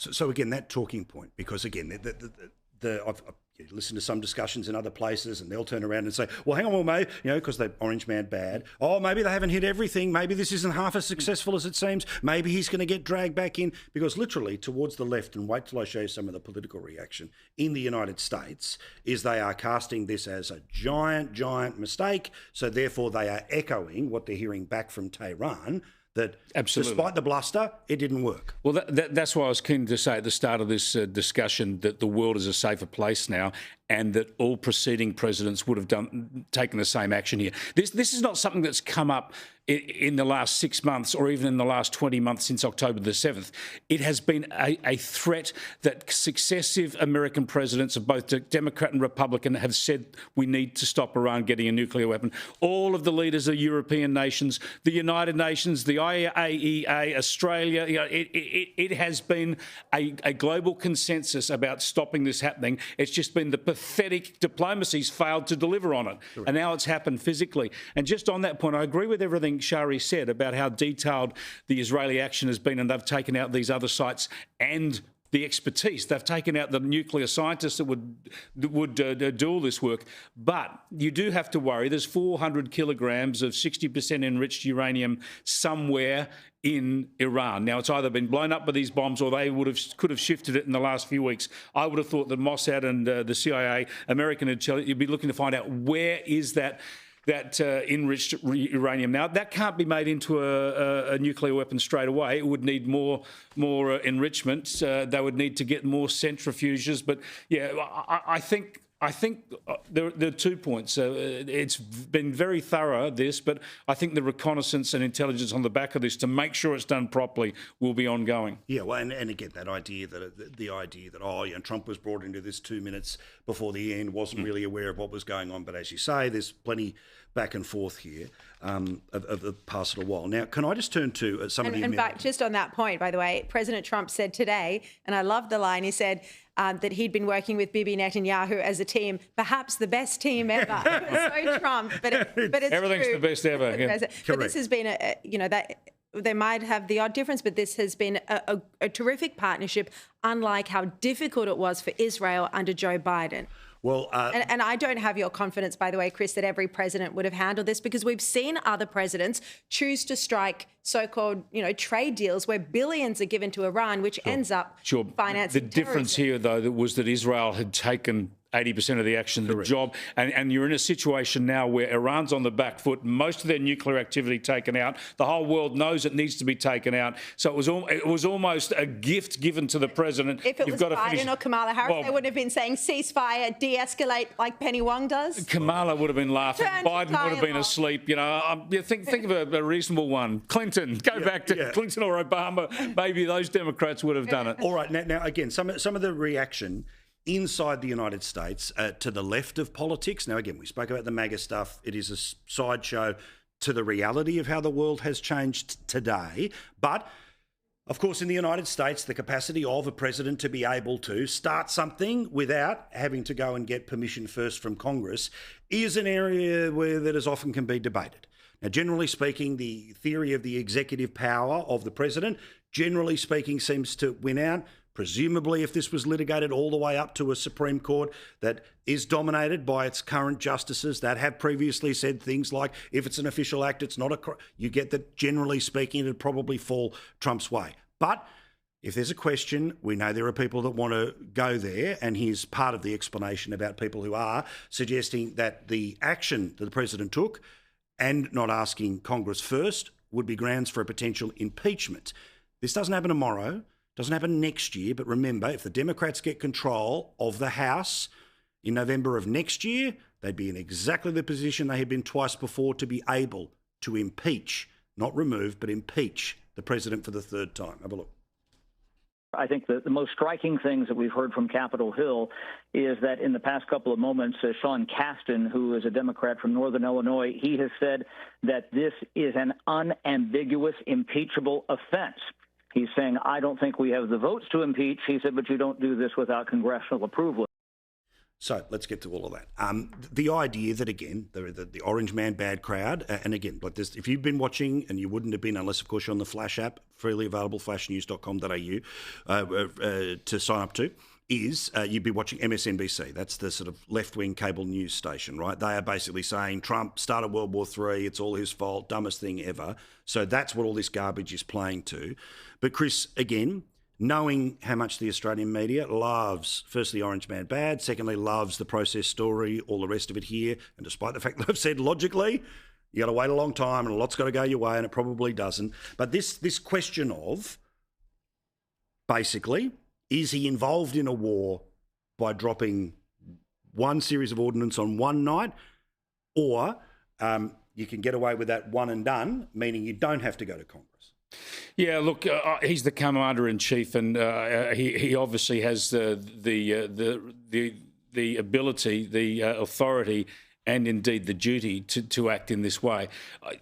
So again, that talking point, because again, I've listened to some discussions in other places, and they'll turn around and say, "Well, hang on, well, maybe because they Orange Man bad. Oh, maybe they haven't hit everything. Maybe this isn't half as successful as it seems. Maybe he's going to get dragged back in." Because literally, towards the left, and wait till I show you some of the political reaction in the United States, is they are casting this as a giant mistake. So therefore, they are echoing what they're hearing back from Tehran. That absolutely, despite the bluster, it didn't work. Well, that's why I was keen to say at the start of this discussion that the world is a safer place now, and that all preceding presidents would have taken the same action here. This is not something that's come up in the last 6 months or even in the last 20 months since October the 7th. It has been a threat that successive American presidents of both Democrat and Republican have said we need to stop Iran getting a nuclear weapon. All of the leaders of European nations, the United Nations, the IAEA, Australia, it has been a global consensus about stopping this happening. It's just been the pathetic diplomacy's failed to deliver on it. Correct. And now it's happened physically. And just on that point, I agree with everything Shari said about how detailed the Israeli action has been, and they've taken out these other sites and the expertise. They've taken out the nuclear scientists that would do all this work. But you do have to worry. There's 400 kilograms of 60% enriched uranium somewhere in Iran. Now, it's either been blown up by these bombs or they could have shifted it in the last few weeks. I would have thought that Mossad and the CIA, American intelligence, you'd be looking to find out where is that enriched uranium. Now, that can't be made into a nuclear weapon straight away. It would need more enrichment. They would need to get more centrifuges. But, yeah, I think there are 2 points. It's been very thorough, this, but I think the reconnaissance and intelligence on the back of this to make sure it's done properly will be ongoing. Yeah, well, and again, that idea that Trump was brought into this 2 minutes before the end, wasn't really aware of what was going on. But as you say, there's plenty back and forth here of the past little while. Now, can I just turn to some of the... In fact, just on that point, by the way, President Trump said today, and I love the line, he said that he'd been working with Bibi Netanyahu as a team, perhaps the best team ever. It was so Trump, but it's everything's true. the best ever. Yeah. But this has been, that they might have the odd difference, but this has been a terrific partnership, unlike how difficult it was for Israel under Joe Biden. Well, and I don't have your confidence, by the way, Chris, that every president would have handled this, because we've seen other presidents choose to strike so-called, trade deals where billions are given to Iran, which ends up financing The difference here, though, was that Israel had taken 80% of the action of the job. And you're in a situation now where Iran's on the back foot, most of their nuclear activity taken out. The whole world knows it needs to be taken out. So it was almost a gift given to the president. If it was Biden or Kamala Harris, they wouldn't have been saying ceasefire, de-escalate like Penny Wong does. Kamala would have been laughing. Biden would have been asleep. Think of a reasonable one. Clinton, go back to Clinton or Obama. Maybe those Democrats would have done it. All right. Now again, some of the reaction inside the United States to the left of politics. Now, again, we spoke about the MAGA stuff. It is a sideshow to the reality of how the world has changed today. But, of course, in the United States, the capacity of a president to be able to start something without having to go and get permission first from Congress is an area that as often can be debated. Now, generally speaking, the theory of the executive power of the president, generally speaking, seems to win out. Presumably, if this was litigated all the way up to a Supreme Court that is dominated by its current justices that have previously said things like, if it's an official act, it's not you get that, generally speaking, it'd probably fall Trump's way. But if there's a question, we know there are people that want to go there, and here's part of the explanation about people who are suggesting that the action that the president took and not asking Congress first would be grounds for a potential impeachment. This doesn't happen tomorrow. Doesn't happen next year, but remember, if the Democrats get control of the House in November of next year, they'd be in exactly the position they had been twice before to be able to impeach, not remove, but impeach the president for the third time. Have a look. I think the most striking things that we've heard from Capitol Hill is that in the past couple of moments, Sean Casten, who is a Democrat from Northern Illinois, he has said that this is an unambiguous, impeachable offense. He's saying, I don't think we have the votes to impeach. He said, but you don't do this without congressional approval. So let's get to all of that. The idea that, again, the orange man bad crowd, and again, like this, if you've been watching, and you wouldn't have been unless, of course, you're on the Flash app, freely available, flashnews.com.au to sign up to, is you'd be watching MSNBC. That's the sort of left-wing cable news station, right? They are basically saying Trump started World War III, it's all his fault, dumbest thing ever. So that's what all this garbage is playing to. But Chris, again, knowing how much the Australian media loves, firstly, Orange Man Bad, secondly, loves the process story, all the rest of it here, and despite the fact that I've said logically, you got to wait a long time and a lot's got to go your way, and it probably doesn't. But this question of, basically, is he involved in a war by dropping one series of ordnance on one night, or you can get away with that one and done, meaning you don't have to go to Congress? Yeah, look, he's the commander-in-chief, and he obviously has the ability, the authority, and indeed the duty to act in this way.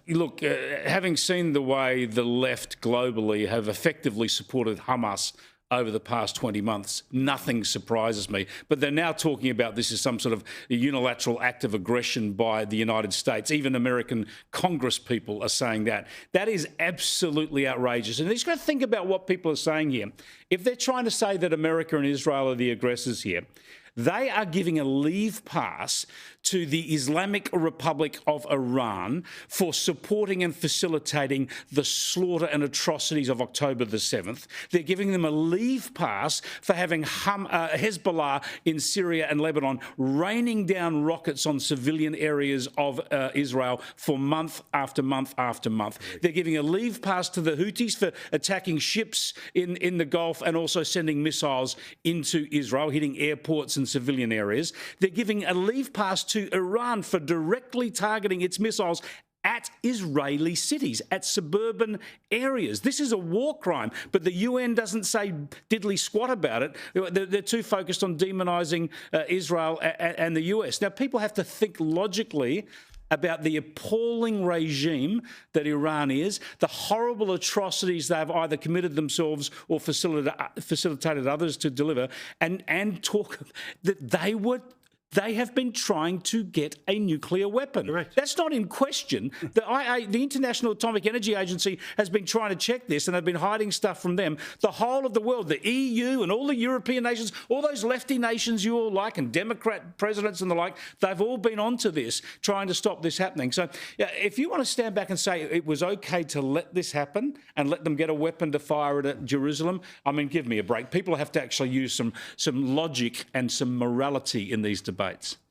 Look, having seen the way the left globally have effectively supported Hamas over the past 20 months, nothing surprises me. But they're now talking about this as some sort of unilateral act of aggression by the United States. Even American Congress people are saying that. That is absolutely outrageous. And you just got to think about what people are saying here. If they're trying to say that America and Israel are the aggressors here, they are giving a leave pass to the Islamic Republic of Iran for supporting and facilitating the slaughter and atrocities of October the 7th. They're giving them a leave pass for having Hezbollah in Syria and Lebanon raining down rockets on civilian areas of Israel for month after month after month. They're giving a leave pass to the Houthis for attacking ships in the Gulf and also sending missiles into Israel, hitting airports and civilian areas. They're giving a leave pass to Iran for directly targeting its missiles at Israeli cities, at suburban areas. This is a war crime, but the UN doesn't say diddly squat about it. They're too focused on demonising Israel and the US. Now, people have to think logically about the appalling regime that Iran is, the horrible atrocities they've either committed themselves or facilitated others to deliver, and talk that they have been trying to get a nuclear weapon. Correct. That's not in question. The International Atomic Energy Agency has been trying to check this, and they've been hiding stuff from them. The whole of the world, the EU and all the European nations, all those lefty nations you all like, and Democrat presidents and the like, they've all been onto this, trying to stop this happening. So yeah, if you want to stand back and say it was okay to let this happen and let them get a weapon to fire it at Jerusalem, I mean, give me a break. People have to actually use some logic and some morality in these debates.